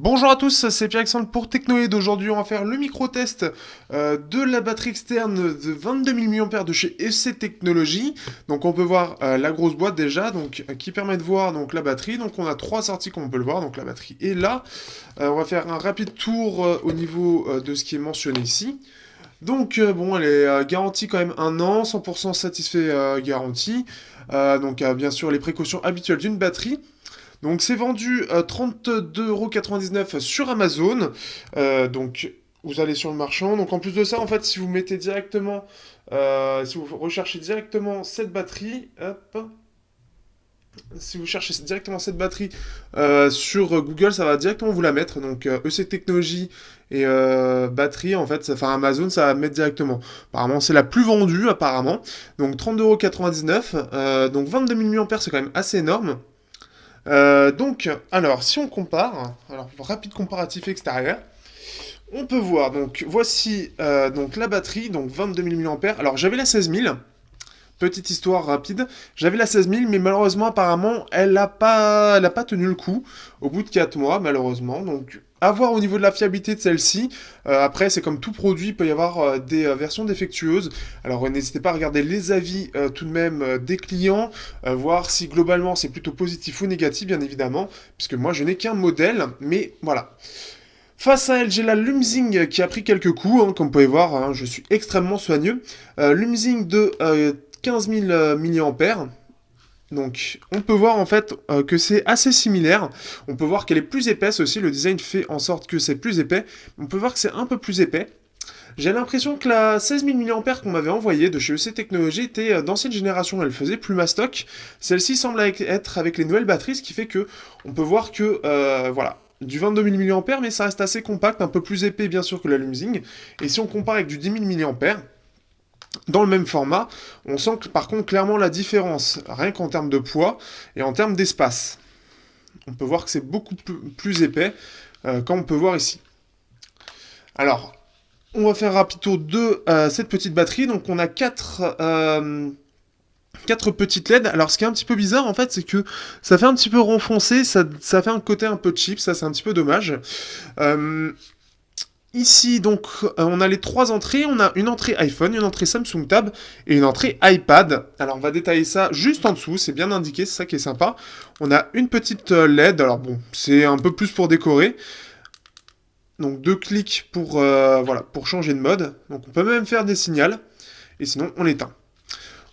Bonjour à tous, c'est Pierre-Alexandre pour Technoaid. Aujourd'hui, on va faire le micro-test de la batterie externe de 22 000 mAh de chez EC Technologies. Donc, on peut voir la grosse boîte déjà, donc qui permet de voir donc la batterie. Donc, on a trois sorties comme on peut le voir. Donc, la batterie est là. On va faire un rapide tour au niveau de ce qui est mentionné ici. Donc, bon, elle est garantie quand même un an, 100% satisfait garantie. Bien sûr, les précautions habituelles d'une batterie. Donc c'est vendu 32,99€ sur Amazon. Donc vous allez sur le marchand. Donc en plus de ça, en fait, si vous mettez directement, si vous recherchez directement cette batterie, hop, si vous cherchez directement cette batterie sur Google, ça va directement vous la mettre. Donc EC Technologies et batterie, en fait, enfin Amazon, ça va mettre directement. Apparemment, c'est la plus vendue, apparemment. Donc 32,99€. Donc 22 000 mAh, c'est quand même assez énorme. Alors, si on compare, alors rapide comparatif extérieur, on peut voir, donc voici donc la batterie, donc 22 000 mAh. Alors j'avais la 16 000, petite histoire rapide, j'avais la 16 000, mais malheureusement apparemment elle a pas tenu le coup au bout de 4 mois malheureusement. Donc à voir au niveau de la fiabilité de celle-ci. Après c'est comme tout produit, il peut y avoir des versions défectueuses. Alors n'hésitez pas à regarder les avis tout de même des clients, voir si globalement c'est plutôt positif ou négatif bien évidemment, puisque moi je n'ai qu'un modèle, mais voilà. Face à elle, j'ai la Lumzing qui a pris quelques coups, hein, comme vous pouvez voir, hein, je suis extrêmement soigneux. Lumzing de 15 000 mAh. Donc, on peut voir en fait que c'est assez similaire. On peut voir qu'elle est plus épaisse aussi. Le design fait en sorte que c'est plus épais. On peut voir que c'est un peu plus épais. J'ai l'impression que la 16 000 mAh qu'on m'avait envoyée de chez EC Technologies était d'ancienne génération. Elle faisait plus mastoc. Celle-ci semble être avec les nouvelles batteries, ce qui fait que on peut voir que voilà, du 22 000 mAh, mais ça reste assez compact, un peu plus épais bien sûr que la Lumzing. Et si on compare avec du 10 000 mAh, dans le même format, on sent que, par contre clairement la différence, rien qu'en termes de poids et en termes d'espace. On peut voir que c'est beaucoup plus épais, comme on peut voir ici. Alors, on va faire un rapide tour de cette petite batterie. Donc on a quatre petites LED. Alors ce qui est un petit peu bizarre en fait, c'est que ça fait un petit peu renfoncer, ça fait un côté un peu cheap, ça c'est un petit peu dommage. Euh, Ici, donc, on a les trois entrées. On a une entrée iPhone, une entrée Samsung Tab et une entrée iPad. Alors, on va détailler ça juste en dessous. C'est bien indiqué, c'est ça qui est sympa. On a une petite LED. Alors, bon, c'est un peu plus pour décorer. Donc, deux clics pour, voilà, pour changer de mode. Donc, on peut même faire des signals. Et sinon, on l'éteint.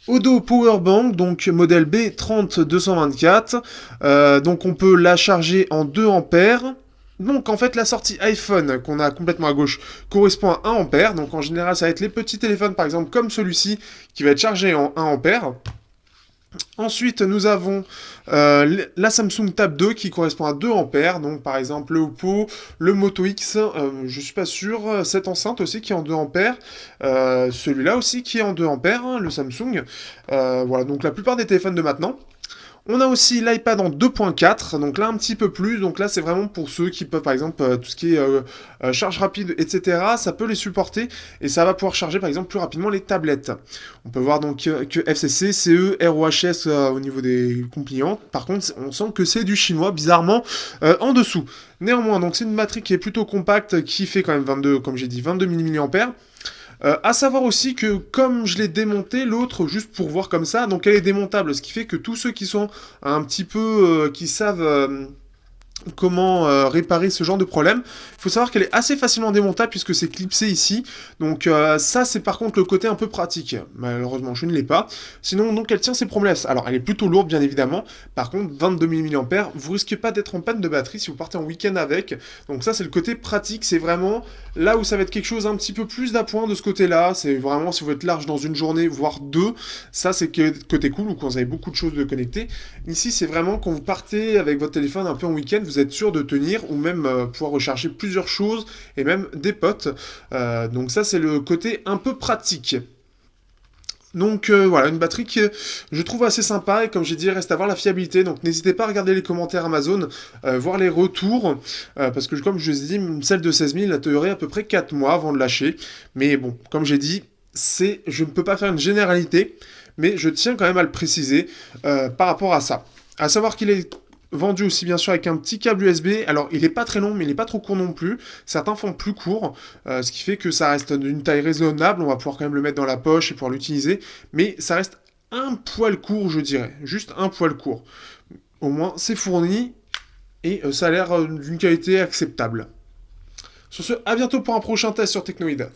Odo Powerbank, donc modèle B30224. Donc, on peut la charger en 2 ampères. Donc en fait la sortie iPhone qu'on a complètement à gauche correspond à 1 ampère. Donc en général ça va être les petits téléphones par exemple comme celui-ci qui va être chargé en 1 ampère. Ensuite nous avons la Samsung Tab 2 qui correspond à 2 ampères. Donc par exemple le Oppo, le Moto X, je suis pas sûr. Cette enceinte aussi qui est en 2 ampères. Celui-là aussi qui est en 2 ampères, hein, le Samsung. Voilà donc la plupart des téléphones de maintenant. On a aussi l'iPad en 2.4, donc là un petit peu plus, donc là c'est vraiment pour ceux qui peuvent par exemple tout ce qui est charge rapide, etc. Ça peut les supporter et ça va pouvoir charger par exemple plus rapidement les tablettes. On peut voir donc que FCC, CE, ROHS au niveau des compliants. Par contre on sent que c'est du chinois bizarrement en dessous. Néanmoins donc c'est une batterie qui est plutôt compacte, qui fait quand même 22, comme j'ai dit, 22 000 mAh. À savoir aussi que comme je l'ai démonté, l'autre, juste pour voir comme ça, donc elle est démontable, ce qui fait que tous ceux qui sont un petit peu, qui savent comment réparer ce genre de problème. Il faut savoir qu'elle est assez facilement démontable puisque c'est clipsé ici. Donc ça c'est par contre le côté un peu pratique. Malheureusement je ne l'ai pas. Sinon donc elle tient ses promesses. Alors elle est plutôt lourde bien évidemment. Par contre 22 000 mAh, vous risquez pas d'être en panne de batterie si vous partez en week-end avec. Donc ça c'est le côté pratique. C'est vraiment là où ça va être quelque chose un petit peu plus d'appoint de ce côté-là. C'est vraiment si vous êtes large dans une journée, voire deux. Ça c'est côté cool ou quand vous avez beaucoup de choses de connecter. Ici c'est vraiment quand vous partez avec votre téléphone un peu en week-end, vous êtes sûr de tenir ou même pouvoir recharger plusieurs choses et même des potes. Donc ça c'est le côté un peu pratique. Donc voilà, une batterie que je trouve assez sympa et comme j'ai dit, reste à voir la fiabilité. Donc n'hésitez pas à regarder les commentaires Amazon, voir les retours, parce que comme je vous ai dit, celle de 16 000, elle durerait à peu près 4 mois avant de lâcher. Mais bon, comme j'ai dit, je ne peux pas faire une généralité, mais je tiens quand même à le préciser par rapport à ça. À savoir qu'il est vendu aussi bien sûr avec un petit câble USB. Alors il est pas très long mais il est pas trop court non plus. Certains font plus court, ce qui fait que ça reste d'une taille raisonnable. On va pouvoir quand même le mettre dans la poche et pouvoir l'utiliser. Mais ça reste un poil court je dirais. Juste un poil court. Au moins c'est fourni et ça a l'air d'une qualité acceptable. Sur ce, à bientôt pour un prochain test sur Technoid.